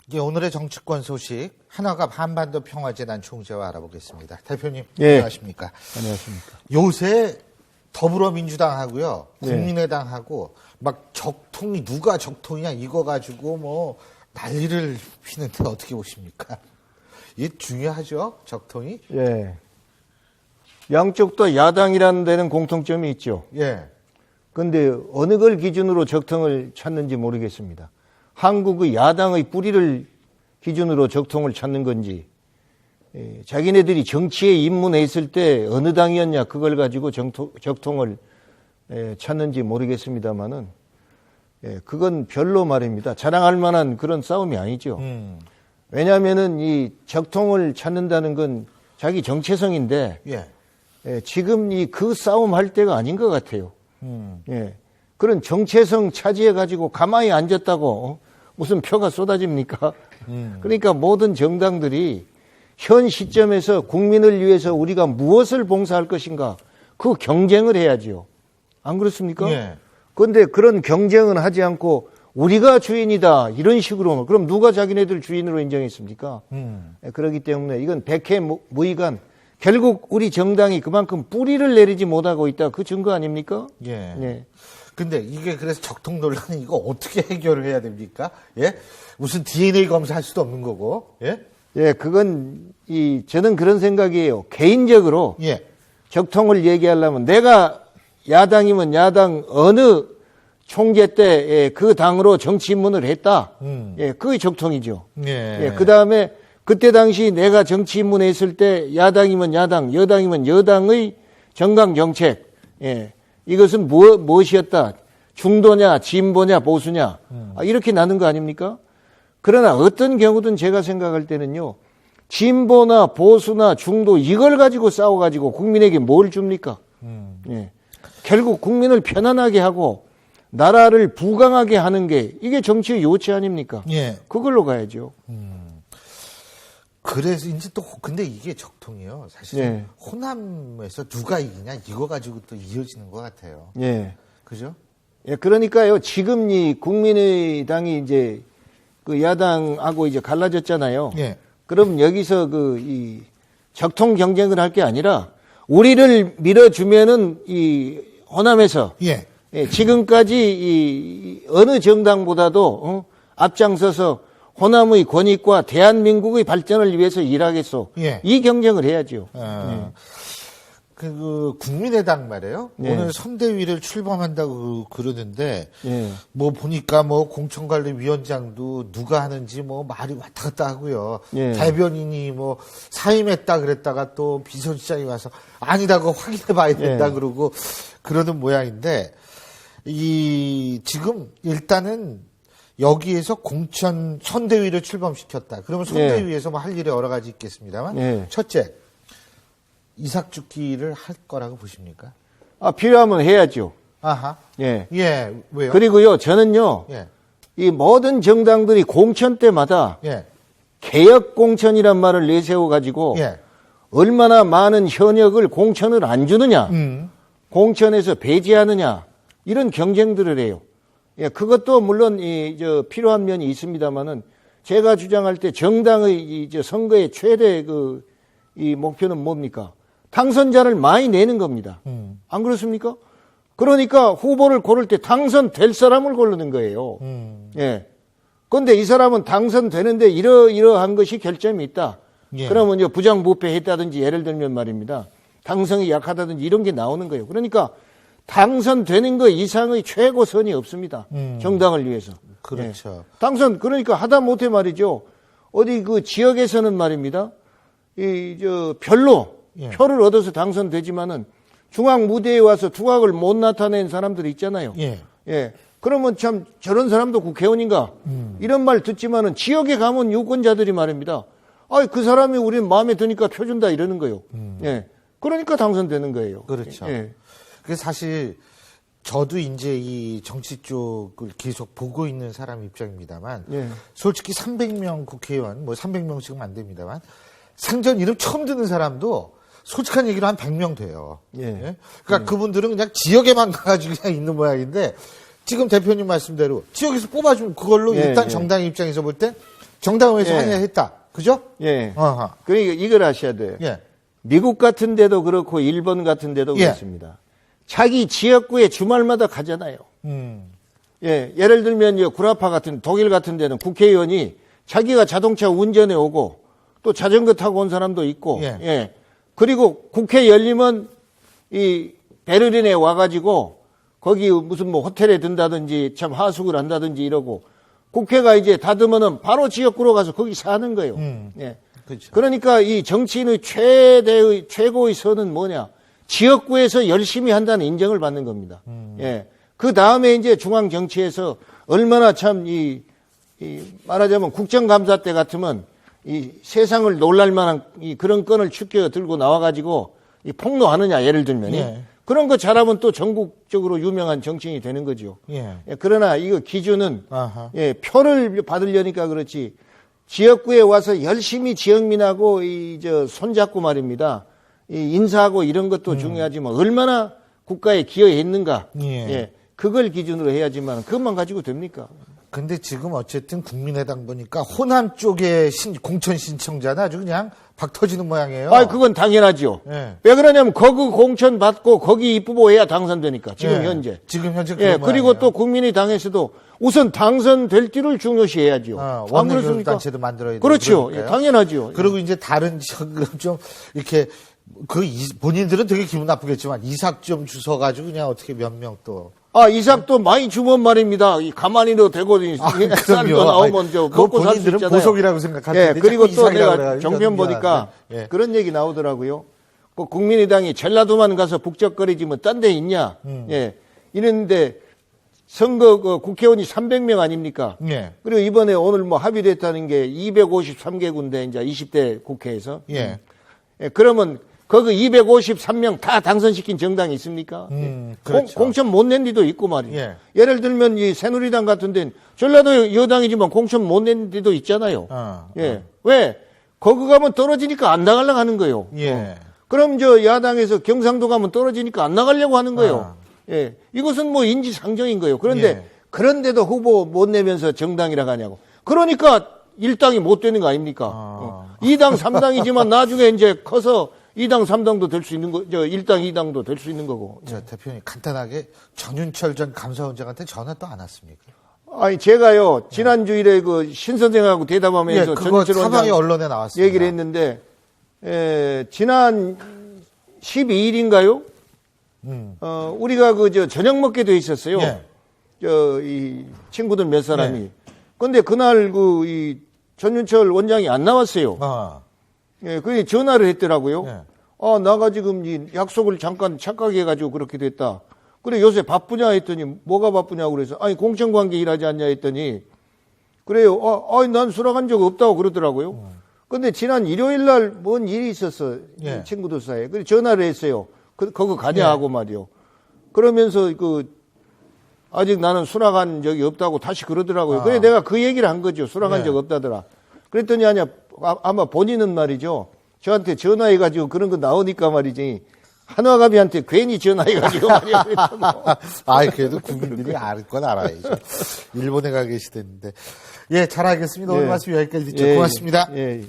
이제 오늘의 정치권 소식 한화가 한반도 평화재단 총재와 알아보겠습니다. 대표님 예. 안녕하십니까? 안녕하십니까? 요새 더불어민주당하고요, 네. 국민의당하고 막 적통이 누가 적통이냐 이거 가지고 뭐 난리를 피는데 어떻게 보십니까? 이게 중요하죠, 적통이? 예. 양쪽 다 야당이라는 데는 공통점이 있죠. 예. 그런데 어느 걸 기준으로 적통을 찾는지 모르겠습니다. 한국의 야당의 뿌리를 기준으로 적통을 찾는 건지, 자기네들이 정치에 입문했을 때 어느 당이었냐 그걸 가지고 적통을 찾는지 모르겠습니다만은, 그건 별로 말입니다. 자랑할 만한 그런 싸움이 아니죠. 왜냐하면은 이 적통을 찾는다는 건 자기 정체성인데, 예. 지금 그 싸움 할 때가 아닌 것 같아요. 예. 그런 정체성 차지해 가지고 가만히 앉았다고 무슨 표가 쏟아집니까? 그러니까 모든 정당들이 현 시점에서 국민을 위해서 우리가 무엇을 봉사할 것인가 그 경쟁을 해야지요. 안 그렇습니까? 예. 그런데 그런 경쟁은 하지 않고 우리가 주인이다 이런 식으로 그럼 누가 자기네들 주인으로 인정했습니까? 그렇기 때문에 이건 백해무익한 결국 우리 정당이 그만큼 뿌리를 내리지 못하고 있다 그 증거 아닙니까? 예. 예. 근데 이게 그래서 적통 논란은 이거 어떻게 해결을 해야 됩니까? 예? 무슨 DNA 검사할 수도 없는 거고. 예? 예, 그건 저는 그런 생각이에요. 개인적으로 예. 적통을 얘기하려면 내가 야당이면 야당 어느 총재 때 그 당으로 정치 입문을 했다. 예, 그게 적통이죠. 예. 예, 그다음에 그때 당시 내가 정치 입문했을 때 야당이면 야당, 여당이면 여당의 정강 정책. 예. 이것은 무엇이었다? 중도냐, 진보냐, 보수냐. 이렇게 나눈 거 아닙니까? 그러나 어떤 경우든 제가 생각할 때는요. 진보나 보수나 중도 이걸 가지고 싸워가지고 국민에게 뭘 줍니까? 예. 결국 국민을 편안하게 하고 나라를 부강하게 하는 게 이게 정치의 요체 아닙니까? 예. 그걸로 가야죠. 그래서 이제 또 근데 이게 적통이요. 사실 예. 호남에서 누가 이기냐 이거 가지고 또 이어지는 것 같아요. 예. 그죠? 예, 그러니까요. 지금 이 국민의당이 이제 그 야당하고 이제 갈라졌잖아요. 예. 그럼 여기서 이 적통 경쟁을 할 게 아니라 우리를 밀어주면은 이 호남에서 예. 예, 지금까지 어느 정당보다도 앞장서서 호남의 권익과 대한민국의 발전을 위해서 일하겠소. 예. 이 경쟁을 해야죠. 그 국민의당 말이에요. 네. 오늘 선대위를 출범한다고 그러는데 예. 뭐 보니까 뭐 공천관리위원장도 누가 하는지 뭐 말이 왔다 갔다 하고요. 예. 대변인이 뭐 사임했다 그랬다가 또 비서실장이 와서 아니다고 확인해봐야 된다 예. 그러고 그러는 모양인데 지금 일단은 여기에서 공천 선대위를 출범시켰다. 그러면 선대위에서 뭐 할 일이 여러 가지 있겠습니다만 예. 첫째. 이삭죽기를 할 거라고 보십니까? 필요하면 해야죠. 아하. 예. 예, 왜요? 그리고요, 저는요, 예. 이 모든 정당들이 공천 때마다 예. 개혁 공천이란 말을 내세워가지고 예. 얼마나 많은 현역을 공천을 안 주느냐, 공천에서 배제하느냐, 이런 경쟁들을 해요. 예, 그것도 물론 필요한 면이 있습니다만은 제가 주장할 때 정당의 선거의 최대 이 목표는 뭡니까? 당선자를 많이 내는 겁니다. 안 그렇습니까? 그러니까 후보를 고를 때 당선될 사람을 고르는 거예요. 예. 그런데 이 사람은 당선되는데 이러한 것이 결점이 있다. 예. 그러면 부정부패했다든지 예를 들면 말입니다. 당성이 약하다든지 이런 게 나오는 거예요. 그러니까 당선되는 것 이상의 최고선이 없습니다. 정당을 위해서. 그렇죠. 예. 그러니까 하다못해 말이죠. 어디 그 지역에서는 말입니다. 별로 예. 표를 얻어서 당선되지만은 중앙 무대에 와서 두각을 못 나타낸 사람들이 있잖아요. 예. 예. 그러면 참 저런 사람도 국회의원인가? 이런 말 듣지만은 지역에 가면 유권자들이 말입니다. 그 사람이 우리 마음에 드니까 표 준다 이러는 거예요. 예. 그러니까 당선되는 거예요. 그렇죠. 예. 그래서 사실 저도 이제 이 정치 쪽을 계속 보고 있는 사람 입장입니다만 예. 솔직히 300명 국회의원, 뭐 300명씩은 안 됩니다만 생전 이름 처음 듣는 사람도 솔직한 얘기로 한 100명 돼요. 예. 그러니까 그분들은 그냥 지역에만 가가지고 그냥 있는 모양인데 지금 대표님 말씀대로 지역에서 뽑아주면 그걸로 예, 일단 예. 정당 입장에서 볼 때 정당회의에서 예. 항의했다. 그죠? 예. 어허. 그러니까 이걸 아셔야 돼요. 예. 미국 같은 데도 그렇고 일본 같은 데도 예. 그렇습니다. 자기 지역구에 주말마다 가잖아요. 음. 예, 예를 들면 이제 구라파 같은 독일 같은 데는 국회의원이 자기가 자동차 운전해 오고 또 자전거 타고 온 사람도 있고 예. 예. 그리고 국회 열리면 이 베를린에 와가지고 거기 무슨 뭐 호텔에 든다든지 참 하숙을 한다든지 이러고 국회가 이제 닫으면은 바로 지역구로 가서 거기 사는 거예요. 예. 그렇죠. 그러니까 이 정치인의 최고의 선은 뭐냐? 지역구에서 열심히 한다는 인정을 받는 겁니다. 예. 그 다음에 이제 중앙 정치에서 얼마나 참 말하자면 국정감사 때 같으면 이 세상을 놀랄 만한 이 그런 건을 축겨 들고 나와가지고 이 폭로하느냐, 예를 들면. 예. 그런 거 잘하면 또 전국적으로 유명한 정치인이 되는 거죠. 예. 예, 그러나 이거 기준은 아하. 예, 표를 받으려니까 그렇지 지역구에 와서 열심히 지역민하고 손잡고 말입니다. 이 인사하고 이런 것도 중요하지만 얼마나 국가에 기여했는가. 예. 그걸 기준으로 해야지만 그것만 가지고 됩니까? 근데 지금 어쨌든 국민의당 보니까 호남 쪽의 공천 신청자는 아주 그냥 박 터지는 모양이에요. 그건 당연하죠. 예. 왜 그러냐면 거기 공천 받고 거기 입후보해야 당선되니까 지금 예. 현재. 지금 현재 예, 그런 그리고 모양이에요. 또 국민의당에서도 우선 당선될 줄을 중요시해야죠. 안 원내교섭 그렇습니까? 단체도 만들어야 되고. 그렇죠. 예, 그러니까요. 당연하죠. 그리고 이제 다른 좀 이렇게 본인들은 되게 기분 나쁘겠지만 이삭 좀 주워가지고 그냥 어떻게 몇 명 또. 이삭도 많이 주면 말입니다. 가만히도 되고 쌀도 나오면 저 먹고 살 수 본인들은 있잖아요. 보석이라고 생각할 예, 텐데. 그리고 또 자꾸 이삭이라고 내가 그래가지고 정편 저는 보니까 미안한데. 예. 그런 얘기 나오더라고요. 그 국민의당이 전라도만 가서 북적거리지면 딴 데 있냐? 예, 이랬는데 선거 국회의원이 300명 아닙니까? 예. 그리고 이번에 오늘 뭐 합의됐다는 게 253개군데 이제 20대 국회에서. 예. 예, 그러면 거기 253명 다 당선시킨 정당이 있습니까? 그렇죠. 공천 못 낸 데도 있고 말이에요. 예. 예를 들면 이 새누리당 같은 데는 전라도 여당이지만 공천 못 낸 데도 있잖아요. 예. 왜? 거기 가면 떨어지니까 안 나가려고 하는 거예요. 예. 그럼 저 야당에서 경상도 가면 떨어지니까 안 나가려고 하는 거예요. 예. 이것은 뭐 인지상정인 거예요. 그런데 예. 그런데도 후보 못 내면서 정당이라고 하냐고. 그러니까 1당이 못 되는 거 아닙니까? 2당, 3당이지만 나중에 이제 커서 2당, 3당도 될 수 있는 거, 1당, 2당도 될 수 있는 거고. 자, 대표님 간단하게 정윤철 전 감사원장한테 전화 또 안 왔습니까? 아니, 제가요, 지난 주일에 그 신 선생하고 대담하면서 그거 전철 사방이 원장 언론에 나왔습니다. 얘기를 했는데, 지난 12일인가요? 우리가 저녁 먹게 돼 있었어요. 예. 이 친구들 몇 사람이. 근데 그날 전윤철 원장이 안 나왔어요. 예, 그게 전화를 했더라고요. 예. 나가 지금 이 약속을 잠깐 착각해가지고 그렇게 됐다. 그래, 요새 바쁘냐 했더니, 뭐가 바쁘냐고 그래서, 아니, 공천관계 일하지 않냐 했더니, 그래요. 난 수락한 적 없다고 그러더라고요. 근데 지난 일요일 날 뭔 일이 있었어. 예. 이 친구들 사이에. 그래, 전화를 했어요. 거기 가냐 하고 말이요. 그러면서 아직 나는 수락한 적이 없다고 다시 그러더라고요. 그래, 내가 그 얘기를 한 거죠. 수락한 예. 적 없다더라. 그랬더니 아니야. 아마 본인은 말이죠. 저한테 전화해가지고 그런 거 나오니까 말이지. 한화갑이한테 괜히 전화해가지고 말이야. 그래도 국민들이 알 건 알아야죠. 일본에 가 계시댔는데. 예, 잘 알겠습니다. 오늘 말씀 여기까지 듣죠. 고맙습니다. 예.